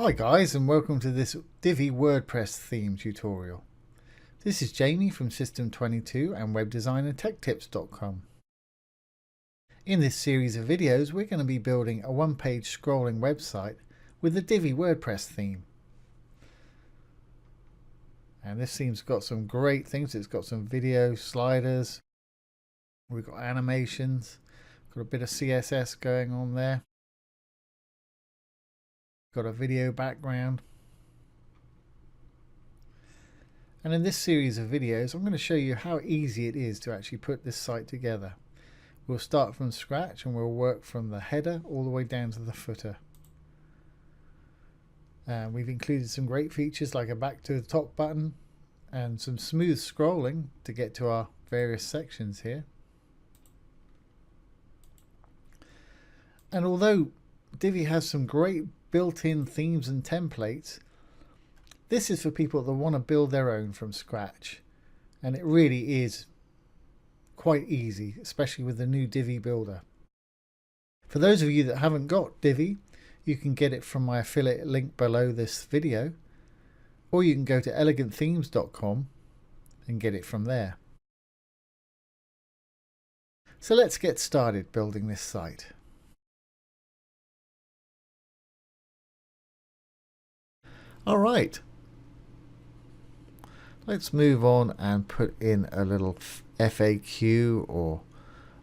Hi guys, and welcome to this Divi WordPress theme tutorial. This is Jamie from System22 and webdesignertechtips.com. In this series of videos we're going to be building a one-page scrolling website with the Divi WordPress theme. And this theme's got some great things. It's got some video sliders, we've got animations, got a bit of CSS going on there. Got a video background. And in this series of videos I'm going to show you how easy it is to actually put this site together. We'll start from scratch and we'll work from the header all the way down to the footer. We've included some great features like a back to the top button and some smooth scrolling to get to our various sections here. And although Divi has some great built-in themes and templates, this is for people that want to build their own from scratch, and it really is quite easy, especially with the new Divi builder. For those of you that haven't got Divi, you can get it from my affiliate link below this video, or you can go to elegantthemes.com and get it from there. So let's get started building this site. Alright, let's move on and put in a little FAQ or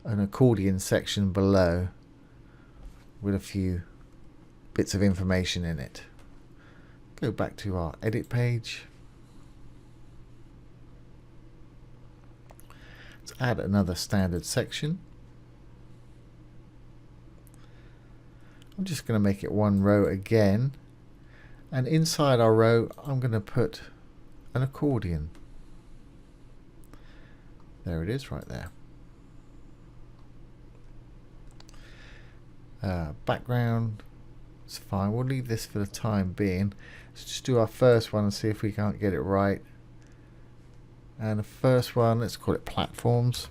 an accordion section below with a few bits of information in it. Go back to our edit page. Let's add another standard section. I'm just going to make it one row again. And inside our row, I'm going to put an accordion. There it is right there. Background, it's fine. We'll leave this for the time being. Let's just do our first one and see if we can't get it right. And the first one, let's call it platforms.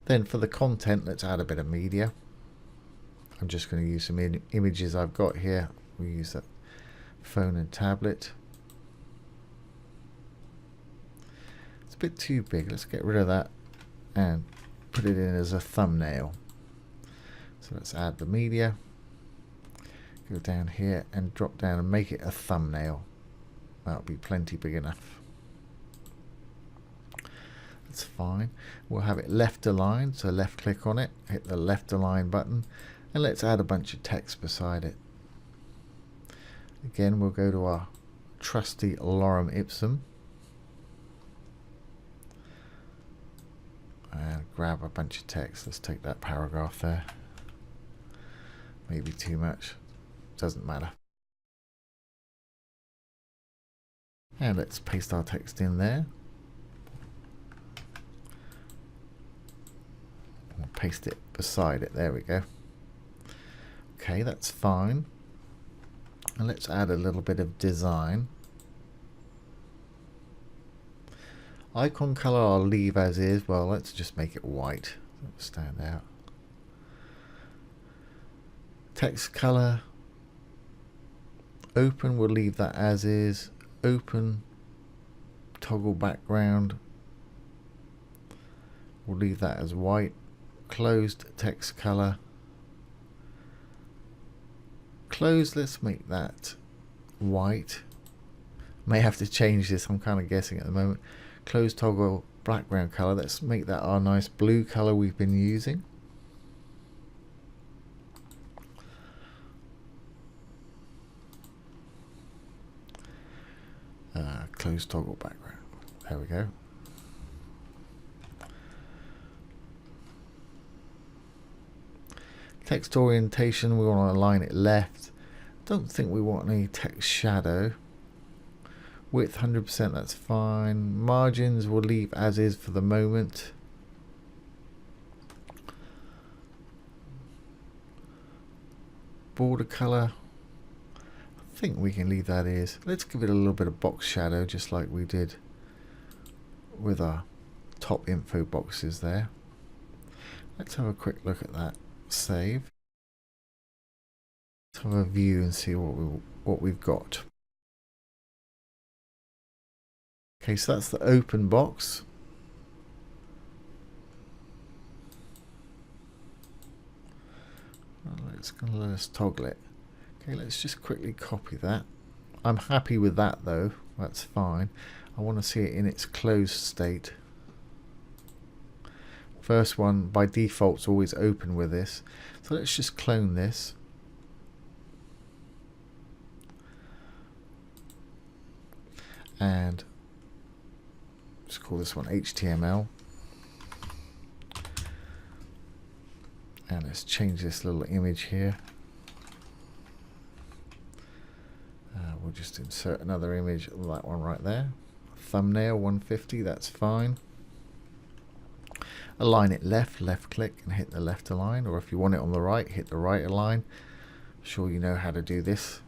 Then for the content, let's add a bit of media. I'm just going to use some images I've got here. We use that phone and tablet. It's a bit too big. Let's get rid of that and put it in as a thumbnail. So let's add the media. Go down here and drop down and make it a thumbnail. That'll be plenty big enough. That's fine. We'll have it left aligned, so left click on it, hit the left align button, and let's add a bunch of text beside it. Again, we'll go to our trusty lorem ipsum and grab a bunch of text. Let's take that paragraph there. Maybe too much, doesn't matter. And let's paste our text in there. Paste it beside it. There we go. Okay, that's fine. And let's add a little bit of design. Icon color I'll leave as is. Well, let's just make it white. That'll stand out. Text color. Open, we'll leave that as is. Open. Toggle background. We'll leave that as white. Closed text color. Closed, let's make that white. May have to change this, I'm kind of guessing at the moment. Closed toggle background color, let's make that our nice blue color we've been using. Closed toggle background, there we go. Text orientation, we want to align it left. Don't think we want any text shadow. Width 100%, that's fine. Margins we'll leave as is for the moment. Border color, I think we can leave that as. Let's give it a little bit of box shadow just like we did with our top info boxes there. Let's have a quick look at that. Save. Let's have a view and see what we've got. Okay, so that's the open box. It's going to let us toggle it. Okay, let's just quickly copy that. I'm happy with that though. That's fine. I want to see it in its closed state. First one by default is always open with this. So let's just clone this. And let's call this one HTML. And let's change this little image here. We'll just insert another image, that one right there. Thumbnail 150, that's fine. Align it left click and hit the left align, or if you want it on the right, hit the right align. I'm sure you know how to do this.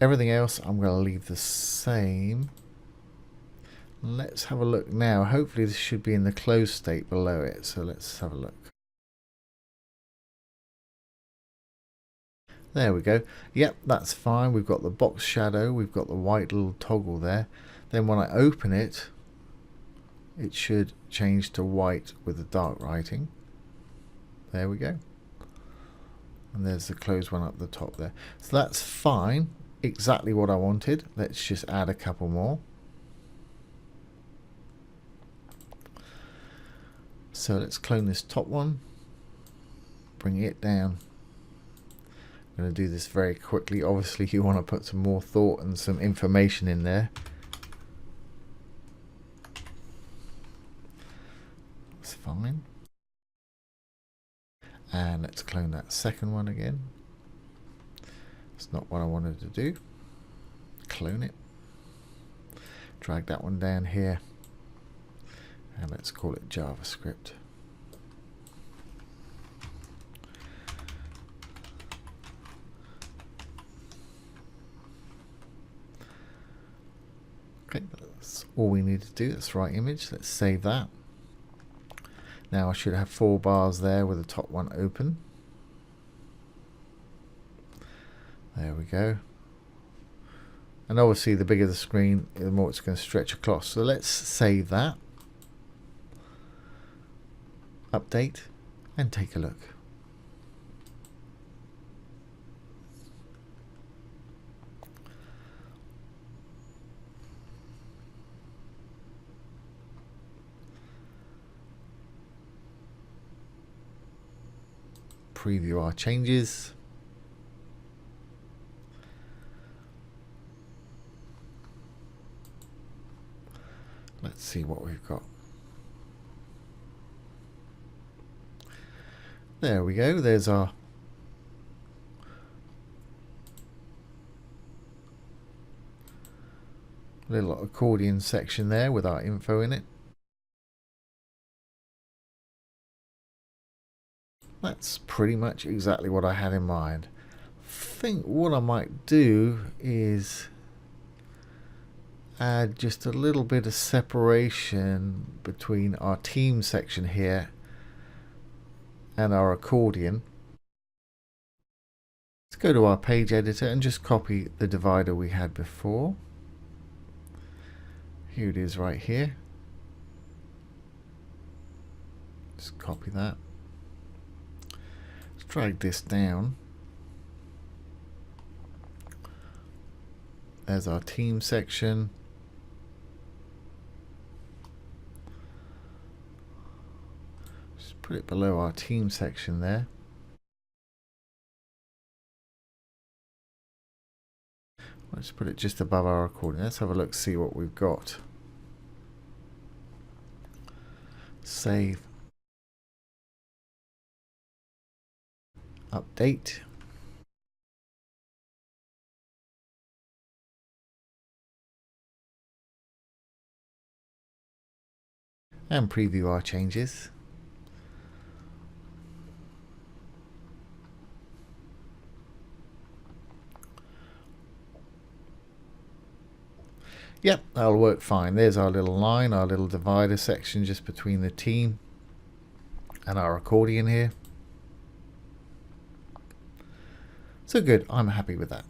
Everything else I'm going to leave the same. Let's have a look now. Hopefully this should be in the closed state below it, so let's have a look. There we go. Yep, that's fine. We've got the box shadow, we've got the white little toggle there. Then when I open it, it should change to white with the dark writing. There we go. And there's the closed one up the top there. So that's fine. Exactly what I wanted. Let's just add a couple more. So let's clone this top one. Bring it down. I'm going to do this very quickly. Obviously you want to put some more thought and some information in there. That's fine. And let's clone that second one again. It's not what I wanted to do. Clone it. Drag that one down here. And let's call it JavaScript. Okay, that's all we need to do. That's the right image. Let's save that. Now I should have 4 bars there with the top one open. There we go. And obviously the bigger the screen, the more it's going to stretch across. So let's save that. Update and take a look. Preview our changes. Let's see what we've got. There we go. There's our little accordion section there with our info in it. That's pretty much exactly what I had in mind. I think what I might do is add just a little bit of separation between our team section here and our accordion. Let's go to our page editor and just copy the divider we had before. Here it is right here. Just copy that. Let's drag this down. There's our team section. Just put it below our team section there. Let's put it just above our accordion. Let's have a look, see what we've got. Save. Update. And preview our changes. Yep, that'll work fine. There's our little line, our little divider section just between the team. and our accordion here. So good, I'm happy with that.